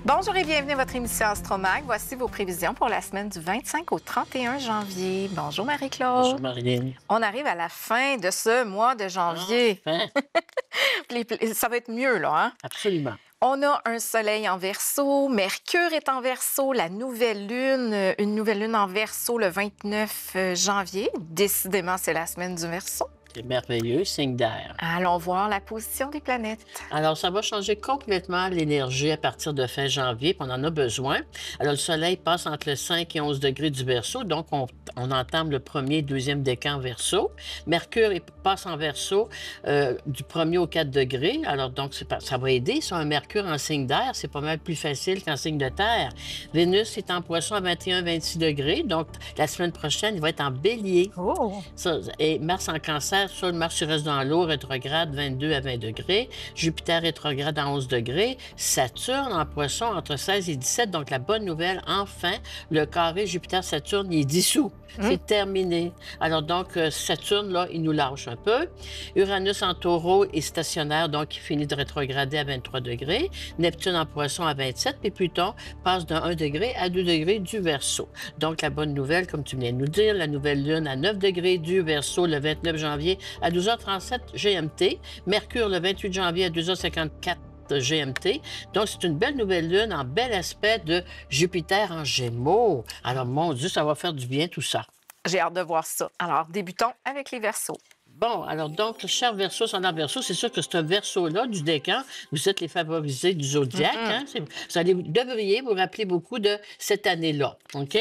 Bonjour et bienvenue à votre émission Astromag. Voici vos prévisions pour la semaine du 25 au 31 janvier. Bonjour Marie-Claude. Bonjour Marilyn. On arrive à la fin de ce mois de janvier. Enfin, Ça va être mieux, là, hein? absolument. On a un soleil en Verseau, Mercure est en Verseau, la nouvelle lune, une nouvelle lune en Verseau le 29 janvier. Décidément, c'est la semaine du Verseau. C'est merveilleux, signe d'air. Allons voir la position des planètes. Alors, ça va changer complètement l'énergie à partir de fin janvier, puis on en a besoin. Alors, le soleil passe entre le 5 et 11 degrés du Verseau, donc on entame le premier et deuxième décan en Verseau. Mercure passe en Verseau du 1er au 4 degrés. Alors, donc, ça va aider. Sur un Mercure en signe d'air, c'est pas mal plus facile qu'en signe de terre. Vénus est en Poisson à 21-26 degrés, donc la semaine prochaine, il va être en Bélier. Oh! Et Mars en Cancer, ça, Mars reste dans l'eau, rétrograde 22 à 20 degrés. Jupiter rétrograde à 11 degrés. Saturne en Poisson entre 16 et 17. Donc, la bonne nouvelle, enfin, le carré Jupiter-Saturne, il est dissous. C'est terminé. Alors, donc, Saturne, là, il nous lâche un peu. Uranus en Taureau est stationnaire, donc il finit de rétrograder à 23 degrés. Neptune en Poisson à 27. Puis Pluton passe de 1 degré à 2 degrés du Verseau. Donc, la bonne nouvelle, comme tu viens de nous dire, la nouvelle lune à 9 degrés du Verseau le 29 janvier à 12h37 GMT. Mercure le 28 janvier à 2h54 GMT. Donc, c'est une belle nouvelle lune en bel aspect de Jupiter en Gémeaux. Alors, mon Dieu, ça va faire du bien tout ça. J'ai hâte de voir ça. Alors, débutons avec les Verseaux. Bon, alors donc, cher Verseau, ascendant Verseau, c'est sûr que c'est un Verseau-là du décan. Vous êtes les favorisés du zodiaque. Hein? Devriez vous rappeler beaucoup de cette année-là. OK?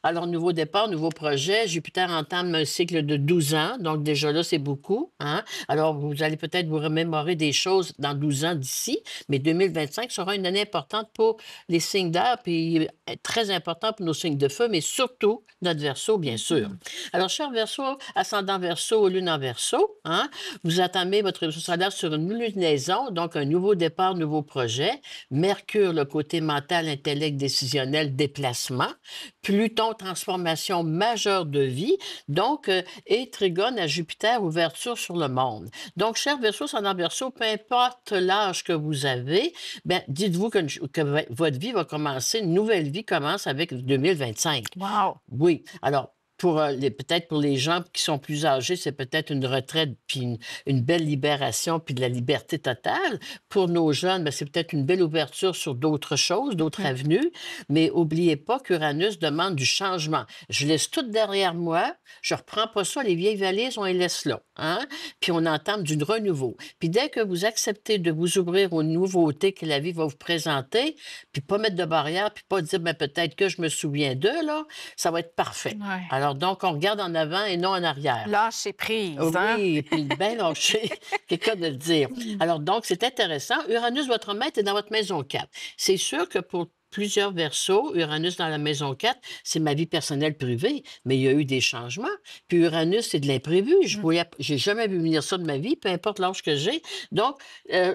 Alors, nouveau départ, nouveau projet. Jupiter entame un cycle de 12 ans. Donc, déjà là, c'est beaucoup. Hein? Alors, vous allez peut-être vous remémorer des choses dans 12 ans d'ici. Mais 2025 sera une année importante pour les signes d'air, puis très important pour nos signes de feu, mais surtout notre Verseau, bien sûr. Alors, cher Verseau, ascendant Verseau, lune en Verseau, hein? Vous entamez votre solaire sur une lunaison, donc un nouveau départ, nouveau projet. Mercure, le côté mental, intellect, décisionnel, déplacement. Pluton, transformation majeure de vie. Donc, et Trigone à Jupiter, ouverture sur le monde. Donc, cher Verseau, ascendant Verseau, peu importe l'âge que vous avez, ben, dites-vous que votre vie va commencer, une nouvelle vie commence avec 2025. Wow! Oui. Alors, peut-être pour les gens qui sont plus âgés, c'est peut-être une retraite, puis une belle libération, puis de la liberté totale. Pour nos jeunes, ben, c'est peut-être une belle ouverture sur d'autres choses, d'autres avenues. Mais n'oubliez pas qu'Uranus demande du changement. Je laisse tout derrière moi, je reprends pas ça, les vieilles valises, on les laisse là. Hein? Puis on entame du renouveau. Puis dès que vous acceptez de vous ouvrir aux nouveautés que la vie va vous présenter, puis pas mettre de barrière, puis pas dire, ben, peut-être que je me souviens d'eux, là, ça va être parfait. Ouais. Alors, donc, on regarde en avant et non en arrière. Lâcher prise, hein? Oui, et puis bien lâché, quelqu'un de le dire. Alors, donc, c'est intéressant. Uranus, votre maître, est dans votre maison 4. C'est sûr que pour plusieurs Verseaux, Uranus dans la maison 4, c'est ma vie personnelle privée, mais il y a eu des changements. Puis Uranus, c'est de l'imprévu. J'ai jamais vu venir ça de ma vie, peu importe l'âge que j'ai. Donc,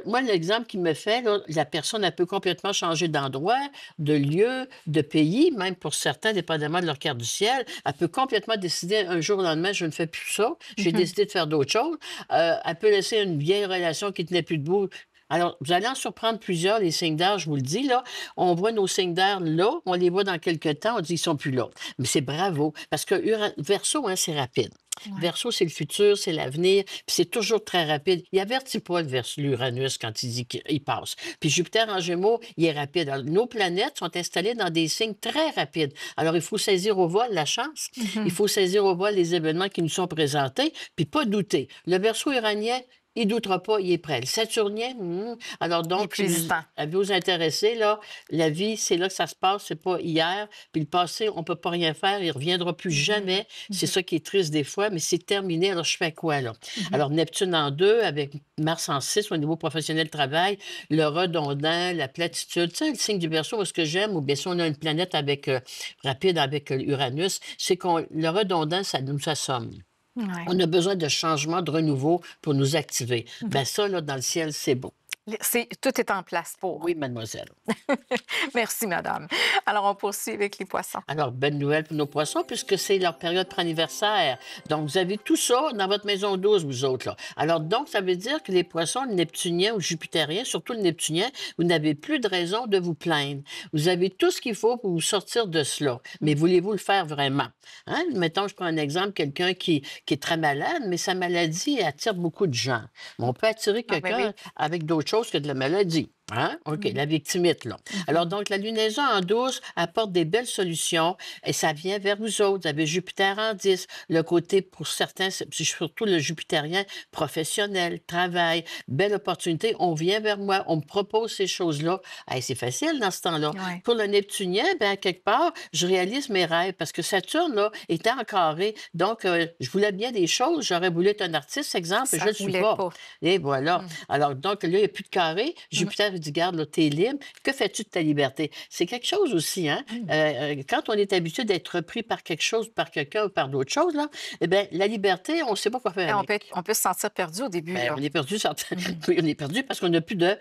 moi, l'exemple qui me fait, là, la personne, elle peut complètement changer d'endroit, de lieu, de pays, même pour certains, dépendamment de leur carte du ciel. Elle peut complètement décider un jour au lendemain, je ne fais plus ça. J'ai décidé de faire d'autres choses. Elle peut laisser une vieille relation qui ne tenait plus debout. Alors, vous allez en surprendre plusieurs, les signes d'air, je vous le dis, là. On voit nos signes d'air là, on les voit dans quelques temps, on dit qu'ils sont plus là. Mais c'est bravo, parce que Verseau, hein, c'est rapide. Ouais. Verseau, c'est le futur, c'est l'avenir, puis c'est toujours très rapide. Il avertit pas l'Uranus quand il dit qu'il passe. Puis Jupiter en Gémeaux, il est rapide. Alors, nos planètes sont installées dans des signes très rapides. Alors, il faut saisir au vol la chance. Il faut saisir au vol les événements qui nous sont présentés, puis pas douter. Le Verseau uranien, il ne doutera pas, il est prêt. Le Saturnien, alors donc, plus hésitant. vous intéresser, là, la vie, c'est là que ça se passe, c'est pas hier. Puis le passé, on ne peut pas rien faire, il ne reviendra plus jamais. C'est ça qui est triste des fois, mais c'est terminé, alors je fais quoi, là? Alors, Neptune en 2, avec Mars en 6, au niveau professionnel travail, le redondant, la platitude, tu sais, le signe du Verseau, ce que j'aime, ou bien si on a une planète avec rapide avec Uranus, c'est que le redondant, ça nous assomme. Ouais. On a besoin de changement, de renouveau pour nous activer. Ben ça, là, dans le ciel, c'est beau. Tout est en place pour. Oui, mademoiselle. Merci, madame. Alors, on poursuit avec les poissons. Alors, bonne nouvelle pour nos poissons, puisque c'est leur période pré-anniversaire. Donc, vous avez tout ça dans votre maison 12, vous autres, là. Alors, donc, ça veut dire que les poissons, le neptunien ou jupitérien, surtout le neptunien, vous n'avez plus de raison de vous plaindre. Vous avez tout ce qu'il faut pour vous sortir de cela. Mais voulez-vous le faire vraiment? Hein? Mettons, je prends un exemple, quelqu'un qui est très malade, mais sa maladie attire beaucoup de gens. Mais on peut attirer Ah, ben quelqu'un oui. avec d'autres choses que de la maladie. Hein? OK, la victimite, là. Alors, donc, la lunaison en 12 apporte des belles solutions et ça vient vers vous autres. Vous avez Jupiter en 10, le côté, pour certains, c'est surtout le jupitérien professionnel, travail, belle opportunité. On vient vers moi, on me propose ces choses-là. Hey, c'est facile dans ce temps-là. Ouais. Pour le Neptunien, ben, quelque part, je réalise mes rêves parce que Saturne, là, était en carré. Donc, je voulais bien des choses. J'aurais voulu être un artiste, exemple, et je Ça ne le suis voulait pas. pas. Et voilà. Mmh. Alors, donc, là, il n'y a plus de carré. Jupiter, il dit, garde, là, t'es libre. Que fais-tu de ta liberté? C'est quelque chose aussi, hein? Mmh. Quand on est habitué d'être repris par quelque chose, par quelqu'un ou par d'autres choses, là, eh bien, la liberté, on ne sait pas quoi faire Et avec. on peut se sentir perdu au début, Ben, là. on est perdu, Mmh. oui, on est perdu parce qu'on n'a plus de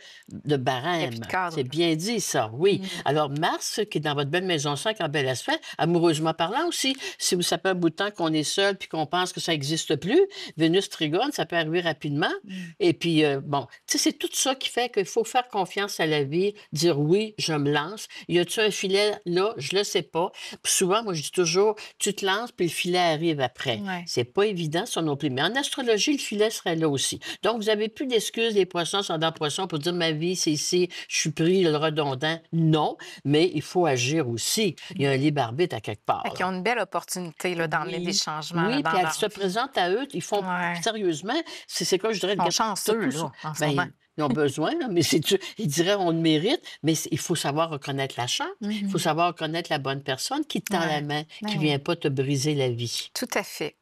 Il y a plus barème. de cadre. C'est bien dit, ça, oui. Mmh. Alors, Mars, qui est dans votre belle maison 5 en bel aspect, amoureusement parlant aussi, si vous ça fait un bout de temps qu'on est seul puis qu'on pense que ça n'existe plus, Vénus trigone, ça peut arriver rapidement. Mmh. Et puis, bon, tu sais, c'est tout ça qui fait qu'il faut faire confiance à la vie, dire oui, je me lance. Y a-tu un filet là? Je le sais pas. Puis souvent, moi, je dis toujours, tu te lances, puis le filet arrive après. Ouais. C'est pas évident, ça non plus. Mais en astrologie, le filet serait là aussi. Donc, vous n'avez plus d'excuses, les poissons sont dans le poisson pour dire ma vie, c'est ici, je suis pris, le redondant. Non, mais il faut agir aussi. Il y a un libre arbitre à quelque part, Fait qu'ils là. ont une belle opportunité, là, d'emmener des Oui, changements, là, oui, puis dans elle leur se vie. présente à eux, ils font Ouais. sérieusement, c'est quoi je dirais, Ils sont regarde, tu chanceux, tout ça. là, en ce moment. Ben, ils ont besoin, là, mais c'est ils diraient on le mérite, mais il faut savoir reconnaître la chance, il faut Mmh. savoir reconnaître la bonne personne qui te tend la Ouais. main, qui Ben ne oui, vient pas te briser la vie. tout à fait.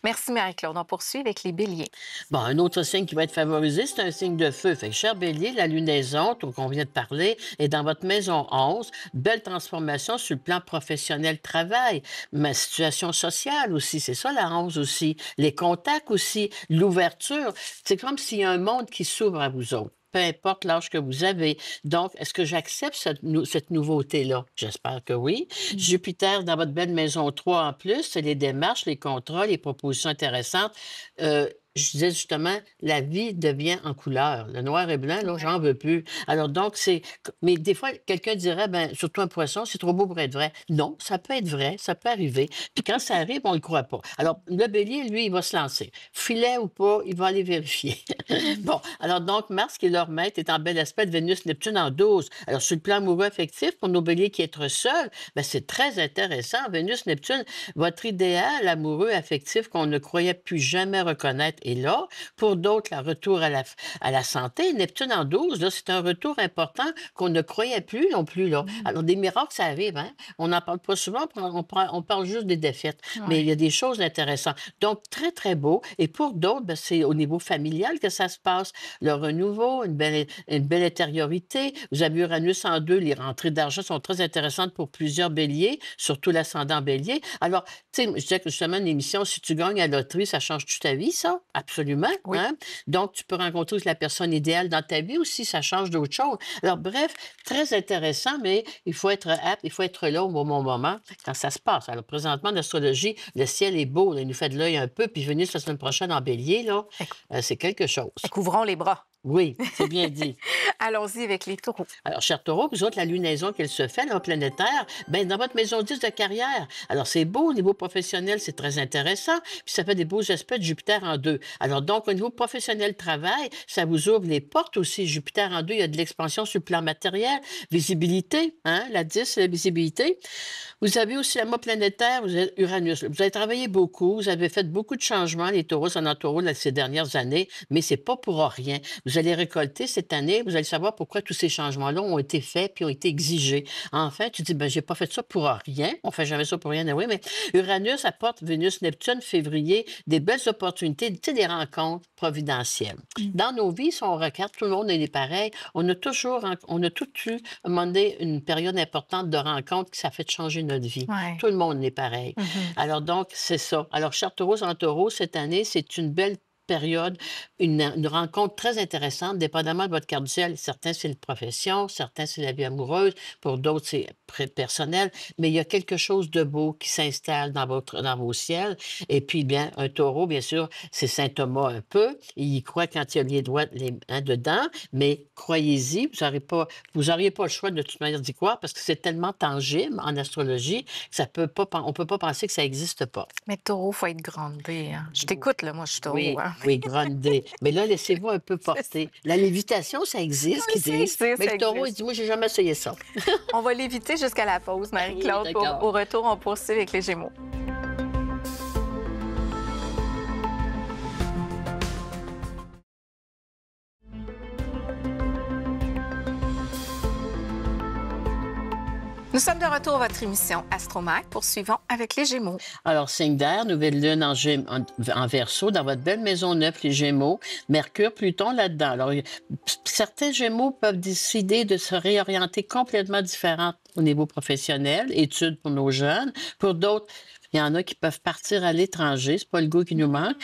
Merci Marie-Claude. On poursuit avec les béliers. Bon, un autre signe qui va être favorisé, c'est un signe de feu. Fait que, cher Bélier, la lunaison, dont on vient de parler, est dans votre maison 11. Belle transformation sur le plan professionnel, travail, ma situation sociale aussi, c'est ça la 11 aussi. Les contacts aussi, l'ouverture. C'est comme s'il y a un monde qui s'ouvre à vous autres. Peu importe l'âge que vous avez. Donc, est-ce que j'accepte cette nouveauté-là? J'espère que oui. Mmh. Jupiter dans votre belle maison 3 en plus, c'est les démarches, les contrats, les propositions intéressantes. Je disais justement, la vie devient en couleur. Le noir et blanc, là, Ouais. j'en veux plus. Alors donc, c'est... Mais des fois, quelqu'un dirait, ben, surtout un poisson, c'est trop beau pour être vrai. Non, ça peut être vrai, ça peut arriver. Puis quand ça arrive, on ne le croit pas. Alors, le bélier, lui, il va se lancer. Filet ou pas, il va aller vérifier. Mmh. Bon, alors donc, Mars, qui est leur maître, est en bel aspect de Vénus-Neptune en 12. Alors, sur le plan amoureux affectif, pour nos béliers qui être seuls, ben, c'est très intéressant. Vénus-Neptune, votre idéal amoureux affectif qu'on ne croyait plus jamais reconnaître est là. Pour d'autres, le retour à la santé. Neptune en 12, là, c'est un retour important qu'on ne croyait plus non plus. Là. Mmh. Alors, des miracles, ça arrive. Hein? On n'en parle pas souvent, on parle juste des défaites. Mais il Ouais. y a des choses intéressantes. Donc, très, très beau. Et pour d'autres, ben, c'est au niveau familial que ça se passe. Le renouveau, une belle intériorité. Vous avez Uranus en 2, les rentrées d'argent sont très intéressantes pour plusieurs béliers, surtout l'ascendant bélier. Alors, tu sais, je disais que justement, une émission, si tu gagnes à la loterie, ça change-tu ta vie, ça? Absolument. Oui. Hein? Donc, tu peux rencontrer la personne idéale dans ta vie aussi, ça change d'autres choses. Alors, bref, très intéressant, mais il faut être apte, il faut être là au bon moment quand ça se passe. Alors, présentement, en astrologie, le ciel est beau, là, il nous fait de l'œil un peu, puis Vénus la semaine prochaine en bélier, là, Fait que c'est quelque chose. fait qu'ouvrons les bras. Oui, c'est bien dit. Allons-y avec les taureaux. Alors, cher Taureau, vous autres, la lunaison qu'elle se fait, là, planétaire, ben dans votre maison 10 de carrière. Alors, c'est beau au niveau professionnel, c'est très intéressant. Puis, ça fait des beaux aspects de Jupiter en 2. Alors, donc, au niveau professionnel, travail, ça vous ouvre les portes aussi. Jupiter en 2, il y a de l'expansion sur le plan matériel, visibilité, hein, la 10, c'est la visibilité. Vous avez aussi la mot planétaire, vous avez Uranus. Vous avez travaillé beaucoup, vous avez fait beaucoup de changements, les taureaux, en taureau, ces dernières années, mais c'est pas pour rien. Vous allez récolter cette année, vous allez savoir pourquoi tous ces changements-là ont été faits puis ont été exigés. Enfin, tu dis, ben, j'ai pas fait ça pour rien. On fait jamais ça pour rien, oui, mais Uranus apporte Vénus-Neptune, février, des belles opportunités, tu sais, des rencontres providentielles. Mmh. Dans nos vies, si on regarde, tout le monde est pareil. On a on a tout eu, à un moment donné, une période importante de rencontres qui ça fait changer notre vie. Ouais. Tout le monde est pareil. Mmh. Alors donc, c'est ça. Alors, cher Taureau en taureau, cette année, c'est une belle période une rencontre très intéressante, dépendamment de votre carte du ciel. Certains, c'est une profession, certains, c'est la vie amoureuse, pour d'autres, c'est personnel, mais il y a quelque chose de beau qui s'installe dans vos ciels. Et puis, bien, un taureau, bien sûr, c'est Saint Thomas un peu. Il y croit quand il y a les doigts dedans, mais croyez-y, vous auriez pas le choix de toute manière d'y croire parce que c'est tellement tangible en astrologie que ça peut pas, on peut pas penser que ça n'existe pas. Mais taureau, il faut être grandé. Hein. Je t'écoute, là, moi, je suis taureau. Oui, Hein. oui, gronder. Mais là, laissez-vous un peu porter. La lévitation, ça existe, Oui, qu'ils ça disent. existe, Mais ça le taureau, il existe. dit, moi, j'ai jamais essayé ça. On va l'éviter jusqu'à la pause, Oui, Marie-Claude. d'accord. Au retour, on poursuit avec les Gémeaux. Nous sommes de retour à votre émission Astromac. Poursuivons avec les Gémeaux. Alors, signe d'air, nouvelle lune en Verseau, dans votre belle maison neuve, les Gémeaux, Mercure, Pluton là-dedans. Alors, certains Gémeaux peuvent décider de se réorienter complètement différent au niveau professionnel, études pour nos jeunes. Pour d'autres, il y en a qui peuvent partir à l'étranger, c'est pas le goût qui nous manque,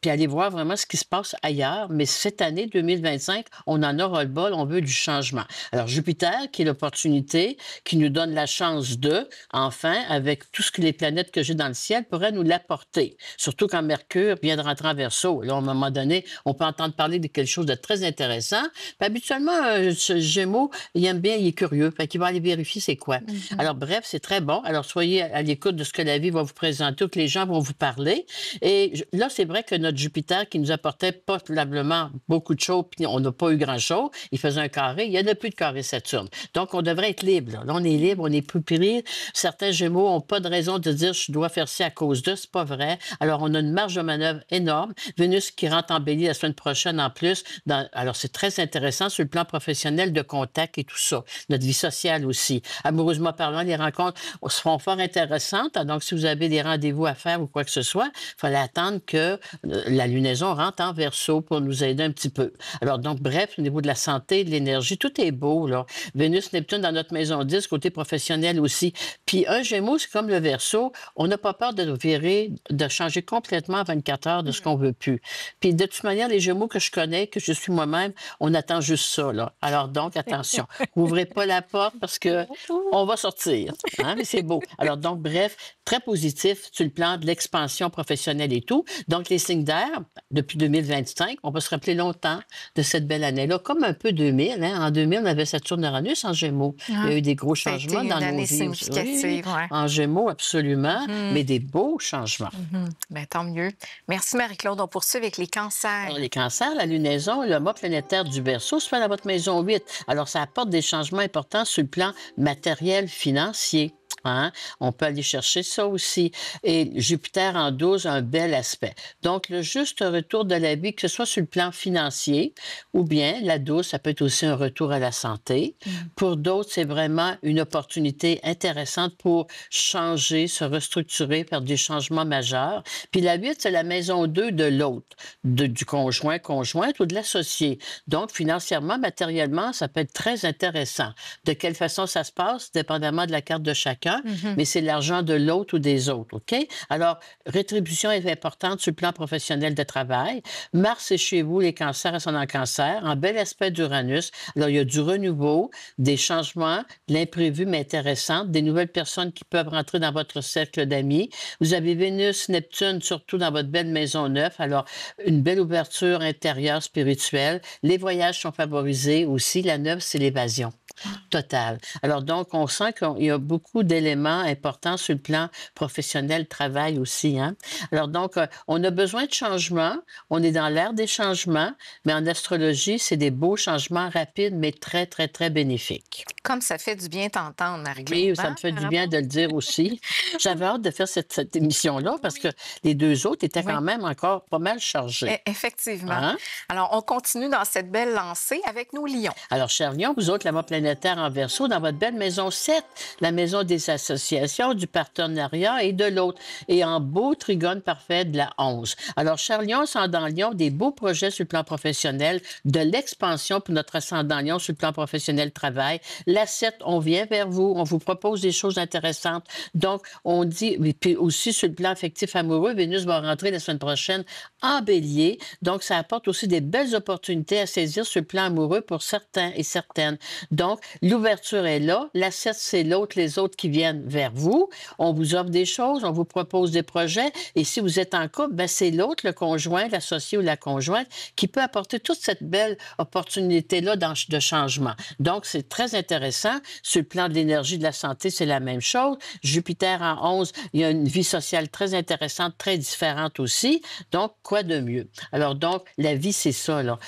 puis aller voir vraiment ce qui se passe ailleurs. Mais cette année 2025, on en aura le bol, on veut du changement. Alors, Jupiter, qui est l'opportunité, qui nous donne la chance de, enfin, avec tout ce que les planètes que j'ai dans le ciel, pourraient nous l'apporter. Surtout quand Mercure vient de rentrer en Verseau. Là, à un moment donné, on peut entendre parler de quelque chose de très intéressant. Puis habituellement, ce Gémeaux, il aime bien, il est curieux, fait qu'il va aller vérifier c'est quoi. Alors, bref, c'est très bon. Alors, soyez à l'écoute de ce que la vie va vous présenter, que les gens vont vous parler. Et là, c'est vrai que notre Jupiter, qui nous apportait probablement beaucoup de choses, puis on n'a pas eu grand-chose, il faisait un carré, il n'y en a plus de carré Saturne. Donc, on devrait être libre. Là, on est libre, on n'est plus pris. Certains Gémeaux n'ont pas de raison de dire je dois faire ci à cause d'eux. C'est pas vrai. Alors, on a une marge de manœuvre énorme. Vénus qui rentre en Bélier la semaine prochaine en plus. Alors, c'est très intéressant sur le plan professionnel de contact et tout ça. Notre vie sociale aussi. Amoureusement parlant, les rencontres seront fort intéressantes. Donc, si vous avez des rendez-vous à faire ou quoi que ce soit, il fallait attendre que la lunaison rentre en Verseau pour nous aider un petit peu. Alors, donc, bref, au niveau de la santé, de l'énergie, tout est beau, là. Vénus, Neptune dans notre maison 10, côté professionnel aussi. Puis un Gémeaux, c'est comme le Verseau, on n'a pas peur de virer, de changer complètement en 24 heures de ce qu'on veut plus. Puis de toute manière, les Gémeaux que je connais, que je suis moi-même, on attend juste ça, là. Alors donc, attention, n'ouvrez pas la porte parce que on va sortir. Hein? Mais c'est beau. Alors donc, bref, très positif sur le plan de l'expansion professionnelle et tout. Donc, les signes d'air, depuis 2025, on va se rappeler longtemps de cette belle année-là, comme un peu 2000. Hein? En 2000, on avait Saturne-Uranus en Gémeaux. Il y a eu des gros changements dans nos vies. Significative, Oui, ouais. en Gémeaux, absolument, mais des beaux changements. Bien, tant mieux. Merci, Marie-Claude. On poursuit avec les cancers. Alors, les cancers, la lunaison, le mât planétaire du Verseau se fait dans votre maison 8. Alors, ça apporte des changements importants sur le plan matériel, financier. Hein? On peut aller chercher ça aussi. Et Jupiter en 12 a un bel aspect. Donc, le juste retour de la vie, que ce soit sur le plan financier ou bien la 12, ça peut être aussi un retour à la santé. Pour d'autres, c'est vraiment une opportunité intéressante pour changer, se restructurer, faire des changements majeurs. Puis la 8, c'est la maison 2 de l'autre, du conjoint, conjointe ou de l'associé. Donc, financièrement, matériellement, ça peut être très intéressant. De quelle façon ça se passe, dépendamment de la carte de chacun, mais c'est l'argent de l'autre ou des autres, OK? Alors, rétribution est importante sur le plan professionnel de travail. Mars est chez vous, les cancers sont en cancer, en bel aspect d'Uranus. Alors, il y a du renouveau, des changements, de l'imprévu, mais intéressant, des nouvelles personnes qui peuvent rentrer dans votre cercle d'amis. Vous avez Vénus, Neptune, surtout dans votre belle maison neuve. Alors, une belle ouverture intérieure spirituelle. Les voyages sont favorisés aussi. La neuve, c'est l'évasion totale. Alors, donc, on sent qu'il y a beaucoup d'éléments importants sur le plan professionnel, travail aussi. Hein? Alors, donc, on a besoin de changements. On est dans l'ère des changements, mais en astrologie, c'est des beaux changements rapides, mais très, très, très bénéfiques. Comme ça fait du bien t'entendre, Marie-Claude. Oui, ça me fait du bien de le dire aussi. J'avais hâte de faire cette émission-là parce que les deux autres étaient quand même encore pas mal chargés. Effectivement. Hein? Alors, on continue dans cette belle lancée avec nos lions. Alors, chers lions, vous autres, la mât planétaire en Verseau, dans votre belle maison 7, la maison des associations, du partenariat et de l'autre. Et en beau trigone parfait de la 11. Alors, cher Lion, ascendant Lion, des beaux projets sur le plan professionnel, de l'expansion pour notre ascendant Lion sur le plan professionnel travail. La 7, on vient vers vous, on vous propose des choses intéressantes. Donc, on dit, puis aussi sur le plan affectif amoureux, Vénus va rentrer la semaine prochaine en Bélier. Donc, ça apporte aussi des belles opportunités à saisir sur le plan amoureux pour certains et certaines. Donc, l'ouverture est là. La 7, c'est l'autre, les autres qui viennent vers vous. On vous offre des choses, on vous propose des projets. Et si vous êtes en couple, ben c'est l'autre, le conjoint, l'associé ou la conjointe, qui peut apporter toute cette belle opportunité-là de changement. Donc, c'est très intéressant. Sur le plan de l'énergie, de la santé, c'est la même chose. Jupiter en 11, il y a une vie sociale très intéressante, très différente aussi. Donc, quoi de mieux? Alors, donc, la vie, c'est ça, là.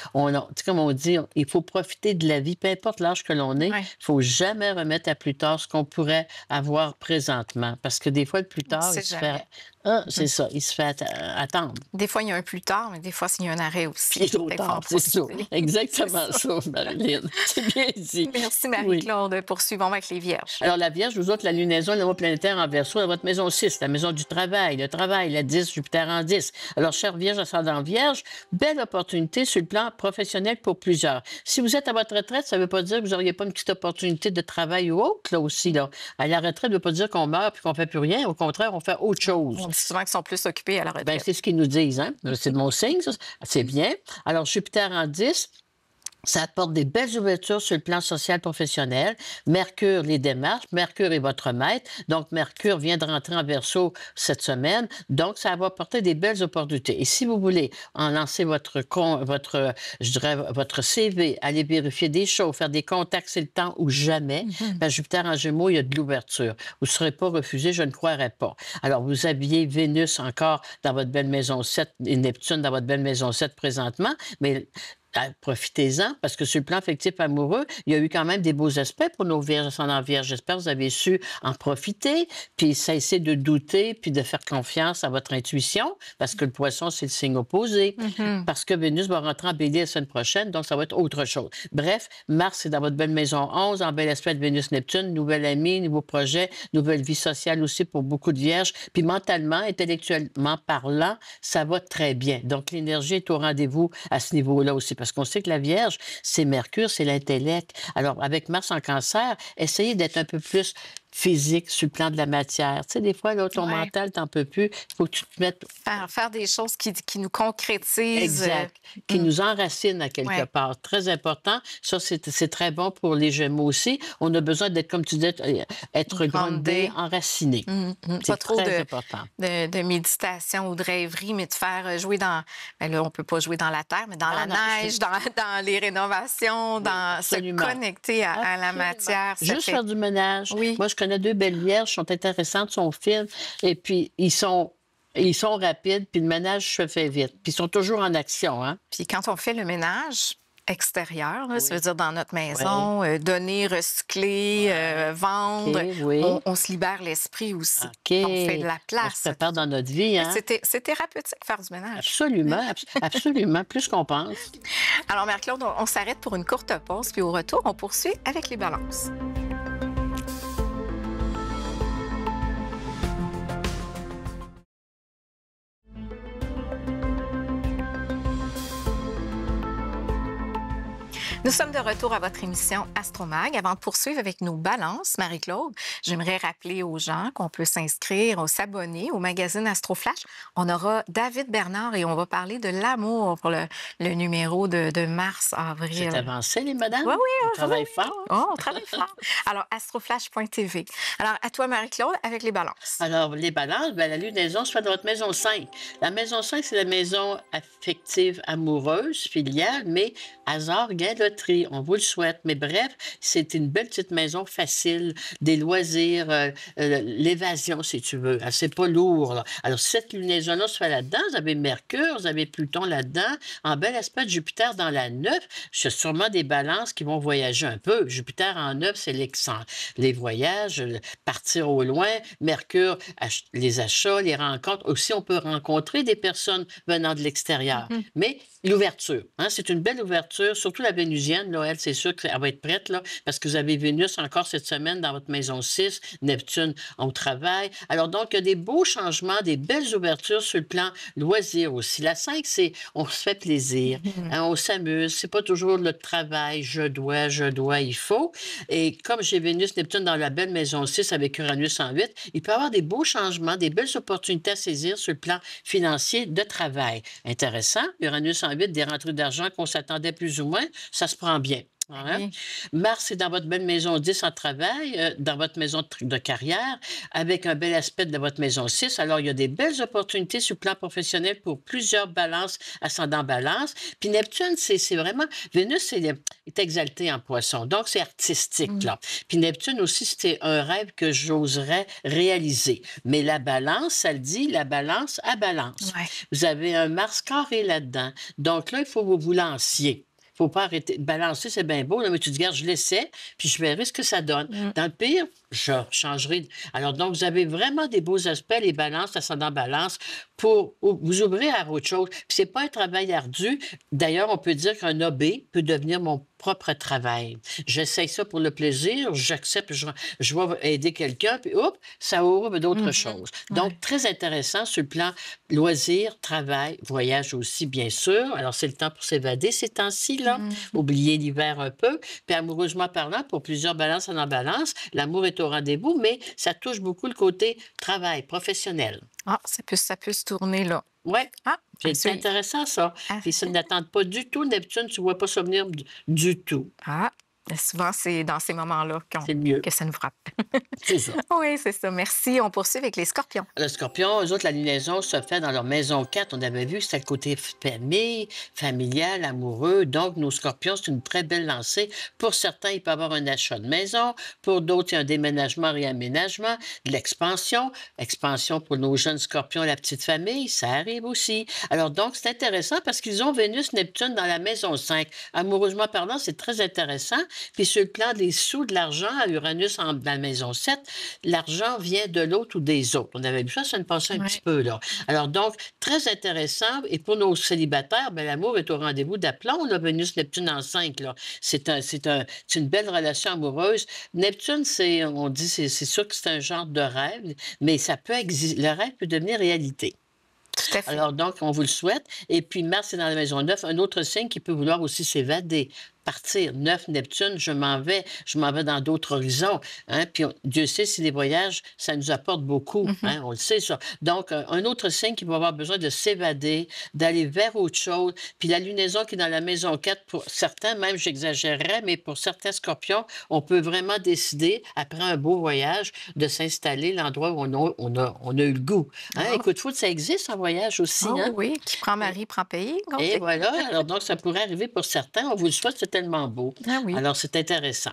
Comme on dit, il faut profiter de la vie, peu importe l'âge que l'on est. Il ne faut jamais remettre à plus tard ce qu'on pourrait avoir présentement. Parce que des fois, le plus tard, il se fait... Ah, c'est ça, il se fait attendre. Des fois, il y a un plus tard, mais des fois, il y a un arrêt aussi. Puis trop tard, c'est ça. Exactement ça, Marilyn. C'est bien dit. Merci, Marie-Claude. Poursuivons avec les Vierges. Alors, la Vierge, vous autres, la lunaison, le mois planétaire en Verseau, dans votre maison 6, la maison du travail, le travail, la 10, Jupiter en 10. Alors, chère Vierge, ascendant Vierge, belle opportunité sur le plan professionnel pour plusieurs. Si vous êtes à votre retraite, ça ne veut pas dire que vous n'auriez pas une petite opportunité de travail ou autre, là aussi. Là. À la retraite, ça ne veut pas dire qu'on meurt et qu'on ne fait plus rien. Au contraire, on fait autre chose. On dit souvent qu'ils sont plus occupés à la retraite. Bien, c'est ce qu'ils nous disent, hein? C'est de mon signe, ça. C'est bien. Alors, Jupiter en 10, ça apporte des belles ouvertures sur le plan social professionnel. Mercure, les démarches. Mercure est votre maître. Donc, Mercure vient de rentrer en Verseau cette semaine. Donc, ça va apporter des belles opportunités. Et si vous voulez en lancer votre CV, aller vérifier des choses, faire des contacts, c'est le temps ou jamais. Ben, Jupiter en Gémeaux, il y a de l'ouverture. Vous ne serez pas refusé, je ne croirais pas. Alors, vous aviez Vénus encore dans votre belle maison 7 et Neptune dans votre belle maison 7 présentement, mais profitez-en, parce que sur le plan affectif amoureux, il y a eu quand même des beaux aspects pour nos Vierges ascendant Vierge. J'espère que vous avez su en profiter, puis cesser de douter, puis de faire confiance à votre intuition, parce que le Poisson, c'est le signe opposé. Parce que Vénus va rentrer en Bélier la semaine prochaine, donc ça va être autre chose. Bref, Mars est dans votre belle maison 11, en bel aspect de Vénus-Neptune, nouvelle amie, nouveau projet, nouvelle vie sociale aussi pour beaucoup de Vierges. Puis mentalement, intellectuellement parlant, ça va très bien. Donc l'énergie est au rendez-vous à ce niveau-là aussi. Parce qu'on sait que la Vierge, c'est Mercure, c'est l'intellect. Alors, avec Mars en Cancer, essayez d'être un peu plus physique sur le plan de la matière. Tu sais, des fois, là, ton mental, t'en peux plus. Il faut que tu te mettes... Faire des choses qui nous concrétisent. Exact. Qui nous enracinent à quelque part. Très important. Ça, c'est très bon pour les Gémeaux aussi. On a besoin d'être, comme tu disais, être grondé, enraciné. Pas trop important. de méditation ou de rêverie, mais de faire jouer dans... Ben là, on peut pas jouer dans la terre, mais dans la neige, dans les rénovations, dans se connecter à la matière. Juste faire du ménage. Oui. Moi, je connais 2 belles vierges, sont intéressantes, sont fines, et puis ils sont rapides, puis le ménage se fait vite. Puis ils sont toujours en action, hein? Puis quand on fait le ménage extérieur, là, ça veut dire dans notre maison, donner, recycler, vendre, on se libère l'esprit aussi. On fait de la place. On se prépare dans notre vie, hein? C'est thérapeutique faire du ménage. Absolument, absolument, plus qu'on pense. Alors, Marie-Claude, on s'arrête pour une courte pause, puis au retour, on poursuit avec les balances. Nous sommes de retour à votre émission Astromag. Avant de poursuivre avec nos balances, Marie-Claude, j'aimerais rappeler aux gens qu'on peut s'inscrire, s'abonner au magazine Astroflash. On aura David Bernard et on va parler de l'amour pour le numéro de mars-avril. C'est avancé, les madames? Oui. On travaille fort. Oh, on travaille fort. Alors, astroflash.tv. Alors, à toi, Marie-Claude, avec les balances. Alors, les balances, bien, la lunaison se fait dans votre maison 5. La maison 5, c'est la maison affective, amoureuse, filiale, mais hasard, gain, loterie. On vous le souhaite. Mais bref, c'est une belle petite maison facile, des loisirs, l'évasion, si tu veux. C'est pas lourd, là. Alors, cette lunaison-là se fait là-dedans. Vous avez Mercure, vous avez Pluton là-dedans. En bel aspect de Jupiter dans la 9. C'est sûrement des balances qui vont voyager un peu. Jupiter en 9, c'est les voyages, partir au loin. Mercure, les achats, les rencontres. Aussi, on peut rencontrer des personnes venant de l'extérieur. Mais l'ouverture, hein, c'est une belle ouverture, surtout la Vénus vénusienne, là, elle, c'est sûr qu'elle va être prête, là, parce que vous avez Vénus encore cette semaine dans votre maison 6, Neptune au travail. Alors, donc, il y a des beaux changements, des belles ouvertures sur le plan loisir aussi. La 5, c'est on se fait plaisir, Mhm. hein, on s'amuse. C'est pas toujours le travail, je dois, il faut. Et comme j'ai Vénus, Neptune dans la belle maison 6 avec Uranus en 8, il peut y avoir des beaux changements, des belles opportunités à saisir sur le plan financier de travail. Intéressant. Uranus en 8, des rentrées d'argent qu'on s'attendait plus ou moins, ça se prend bien. Hein? Oui. Mars est dans votre belle maison 10 en travail, dans votre maison de carrière, avec un bel aspect de votre maison 6. Alors, il y a des belles opportunités sur le plan professionnel pour plusieurs balances, ascendant balance. Puis Neptune, c'est vraiment... Vénus est exaltée en poisson, donc c'est artistique, Mm. là. Puis Neptune aussi, c'était un rêve que j'oserais réaliser. Mais la balance, ça le dit, la balance à balance. Ouais. Vous avez un Mars carré là-dedans. Donc là, il faut que vous vous lanciez. Il ne faut pas arrêter. Balancer, c'est bien beau, là, mais tu te gardes, je l'essaie, puis je verrai ce que ça donne. Mm. Dans le pire, je changerai. Alors, donc, vous avez vraiment des beaux aspects, les balances, ascendant balance, pour vous ouvrir à autre chose. Puis, c'est pas un travail ardu. D'ailleurs, on peut dire qu'un hobby peut devenir mon propre travail. J'essaye ça pour le plaisir, j'accepte, je vais aider quelqu'un, puis hop, ça ouvre d'autres Mhm. choses. Ouais. Donc, très intéressant sur le plan loisirs, travail, voyage aussi, bien sûr. Alors, c'est le temps pour s'évader ces temps-ci, là. Mhm. Oublier l'hiver un peu. Puis, amoureusement parlant, pour plusieurs balances en balance, l'amour est au rendez-vous, mais ça touche beaucoup le côté travail, professionnel. Ah, ça peut se tourner là. Oui, Ah, à c'est suivre. intéressant, ça. Ah, Puis, ça n'attend pas du tout Neptune, tu ne vois pas ça venir du tout. ah, souvent, c'est dans ces moments-là C'est mieux. que ça nous frappe. C'est ça. Oui, c'est ça. Merci. On poursuit avec les scorpions. Le scorpion, eux autres, la lunaison se fait dans leur maison 4. On avait vu que c'était le côté famille, familial, amoureux. Donc, nos scorpions, c'est une très belle lancée. Pour certains, il peut y avoir un achat de maison. Pour d'autres, il y a un déménagement, réaménagement, de l'expansion. Expansion pour nos jeunes scorpions, la petite famille, ça arrive aussi. Alors, donc, c'est intéressant parce qu'ils ont Vénus, Neptune dans la maison 5. Amoureusement parlant, c'est très intéressant. Puis, sur le plan des sous, de l'argent, à Uranus dans la maison 7, l'argent vient de l'autre ou des autres. On avait vu ça, ça nous passait un Ouais. petit peu, là. Alors, donc, très intéressant. Et pour nos célibataires, ben, l'amour est au rendez-vous d'aplomb, là, Vénus, Neptune en 5, là. C'est une belle relation amoureuse. Neptune, on dit, c'est sûr que c'est un genre de rêve, mais ça peut exister. Le rêve peut devenir réalité. Tout à fait. Alors, donc, on vous le souhaite. Et puis, Mars est dans la maison 9, un autre signe qui peut vouloir aussi s'évader. Partir. 9, Neptune, je m'en vais dans d'autres horizons. Hein? Puis Dieu sait si les voyages, ça nous apporte beaucoup. Mhm. Hein? On le sait, ça. Donc, un autre signe qui va avoir besoin de s'évader, d'aller vers autre chose. Puis la lunaison qui est dans la maison 4, pour certains, même j'exagérerais, mais pour certains scorpions, on peut vraiment décider, après un beau voyage, de s'installer l'endroit où on a eu le goût. Hein? Ah. Écoute, foot, ça existe en voyage aussi. Ah Hein? oui, qui prend mari, prend pays. comme Et c'est. voilà, alors donc ça pourrait arriver pour certains. On vous le souhaite, c'est tellement beau. Ah oui. Alors c'est intéressant.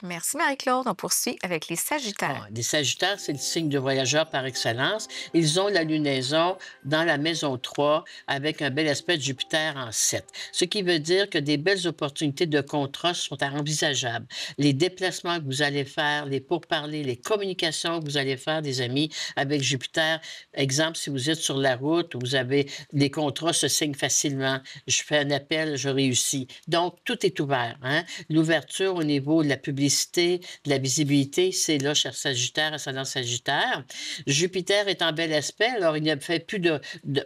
Merci Marie-Claude. On poursuit avec les Sagittaires. Ah, les Sagittaires, c'est le signe de voyageur par excellence. Ils ont la lunaison dans la maison 3 avec un bel aspect de Jupiter en 7. Ce qui veut dire que des belles opportunités de contrat sont envisageables. Les déplacements que vous allez faire, les pourparlers, les communications que vous allez faire, des amis, avec Jupiter. Exemple, si vous êtes sur la route, vous avez les contrats se signent facilement. Je fais un appel, je réussis. Donc, tout est ouvert. Hein? L'ouverture au niveau de la publicité, de la visibilité, c'est là, cher Sagittaire, ascendant Sagittaire. Jupiter est en bel aspect, alors il n'y a fait plus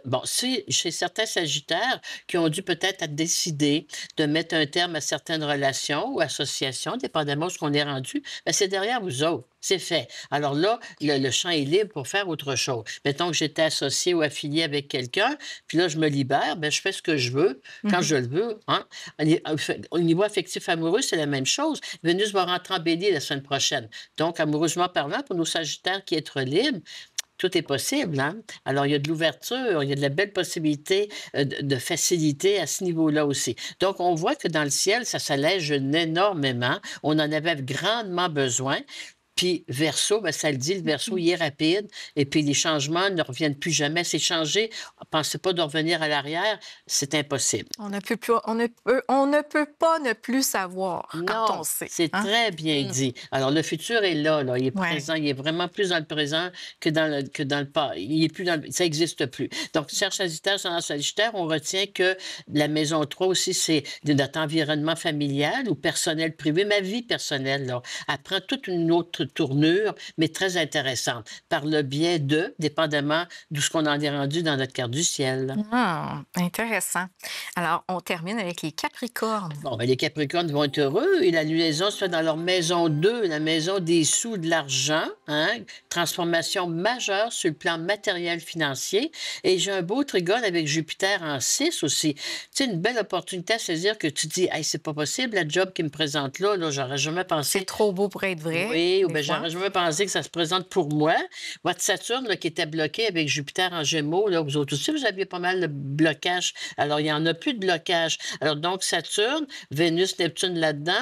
Bon, si chez certains Sagittaires qui ont dû peut-être décider de mettre un terme à certaines relations ou associations, dépendamment de ce qu'on est rendu, bien, c'est derrière vous autres. C'est fait. Alors là, le champ est libre pour faire autre chose. Mettons que j'étais associé ou affilié avec quelqu'un, puis là, je me libère, bien, je fais ce que je veux, quand Mhm. je le veux. Hein? Au niveau affectif amoureux, c'est la même chose. Vénus va rentrer en bélier la semaine prochaine. Donc, amoureusement parlant, pour nos Sagittaires qui être libres, tout est possible. Hein? Alors, il y a de l'ouverture, il y a de la belle possibilité de facilité à ce niveau-là aussi. Donc, on voit que dans le ciel, ça s'allège énormément. On en avait grandement besoin. Puis Verseau, ben, ça le dit, le Verseau, il est rapide. Et puis les changements ne reviennent plus jamais. C'est changé. Pensez pas de revenir à l'arrière. C'est impossible. On ne peut pas ne plus savoir quand on Non, sait. c'est Hein? très bien dit. Alors, le futur est là, là. Il est Ouais. présent. Il est vraiment plus dans le présent que dans le passé. Il est plus dans ça n'existe plus. Donc, cher Sagittaire, ascendant Sagittaire, on retient que la maison 3 aussi, c'est de notre environnement familial ou personnel privé. Ma vie personnelle, là, elle prend toute une autre tournure, mais très intéressante, par le biais de, dépendamment d'où ce qu'on en est rendu dans notre carte du ciel. Intéressant. Alors, on termine avec les Capricornes. Bon, ben, les Capricornes vont être heureux et la lunaison se fait dans leur maison 2, la maison des sous, de l'argent, hein? Transformation majeure sur le plan matériel financier. Et j'ai un beau trigone avec Jupiter en 6 aussi. Tu sais, une belle opportunité à saisir que tu dis, hey, c'est pas possible, la job qui me présente là, j'aurais jamais C'est pensé. trop beau pour être vrai. Oui, ou des bien fois. j'aurais jamais pensé que ça se présente pour moi. Votre Saturne, là, qui était bloqué avec Jupiter en Gémeaux, là, vous autres aussi, vous aviez pas mal de blocage. Alors, il n'y en a plus de blocage. Alors, donc, Saturne, Vénus, Neptune là-dedans,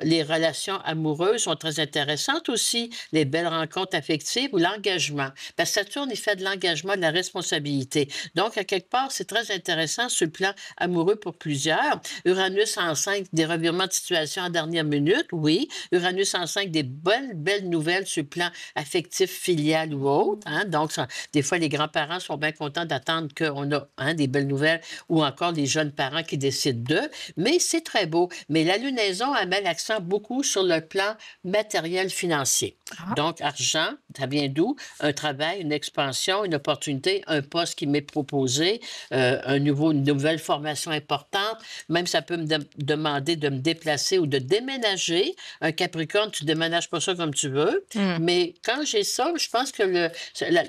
les relations amoureuses sont très intéressantes aussi, les belles rencontres affectives ou l'engagement. Parce que Saturne, il fait de l'engagement, de la responsabilité. Donc, à quelque part, c'est très intéressant sur le plan amoureux pour plusieurs. Uranus en 5, des revirements de situation en dernière minute, oui. Uranus en 5, des belles nouvelles sur le plan affectif, filial ou autre. Hein? Donc, des fois, les grands-parents sont bien contents d'attendre qu'on a des belles nouvelles ou encore les jeunes parents qui décident d'eux. Mais c'est très beau. Mais la lunaison, elle met l'accent beaucoup sur le plan matériel financier. Ah. Donc, argent, ça vient d'où? Un travail, une expansion, une opportunité, un poste qui m'est proposé, une nouvelle formation importante. Même ça peut me demander de me déplacer ou de déménager. Un Capricorne, tu ne déménages pas ça comme tu veux. Mais quand j'ai ça, je pense que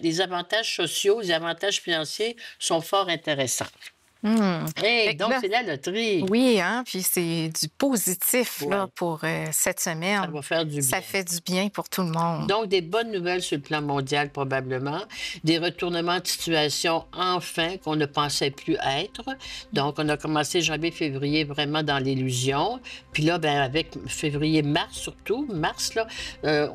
les avantages sociaux, les avantages financiers sont fort intéressants. Hey, Fait que donc, là, c'est la loterie. oui, hein, puis c'est du positif là, Ouais. pour cette Ça semaine. va faire du Ça bien. fait du bien pour tout le monde. Donc, des bonnes nouvelles sur le plan mondial, probablement. Des retournements de situation, enfin, qu'on ne pensait plus être. Donc, on a commencé janvier, février, vraiment dans l'illusion. Puis là, ben, avec février-mars, surtout, mars, là,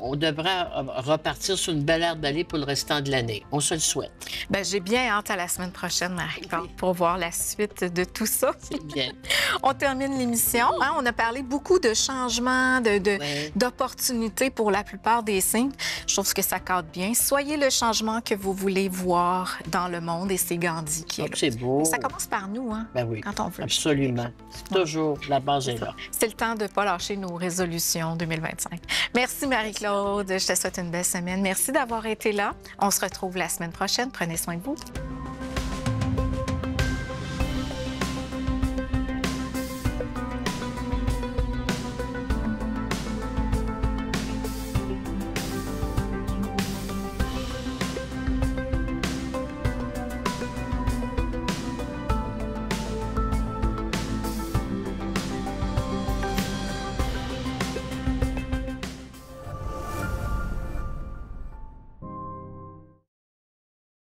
on devrait repartir sur une belle aire d'aller pour le restant de l'année. On se le souhaite. Ben, j'ai bien hâte à la semaine prochaine, Marie-Claude, pour voir la suite de tout ça. C'est bien. On termine l'émission. Hein? On a parlé beaucoup de changements, Ouais. d'opportunités pour la plupart des signes. Je trouve que ça cadre bien. Soyez le changement que vous voulez voir dans le monde et c'est Gandhi qui est Donc, là. c'est beau. Ça commence par nous, hein, Ben oui, quand on veut. absolument. Toujours, la base est là. C'est le temps de ne pas lâcher nos résolutions 2025. Merci Marie-Claude. Je te souhaite une belle semaine. Merci d'avoir été là. On se retrouve la semaine prochaine. Prenez soin de vous.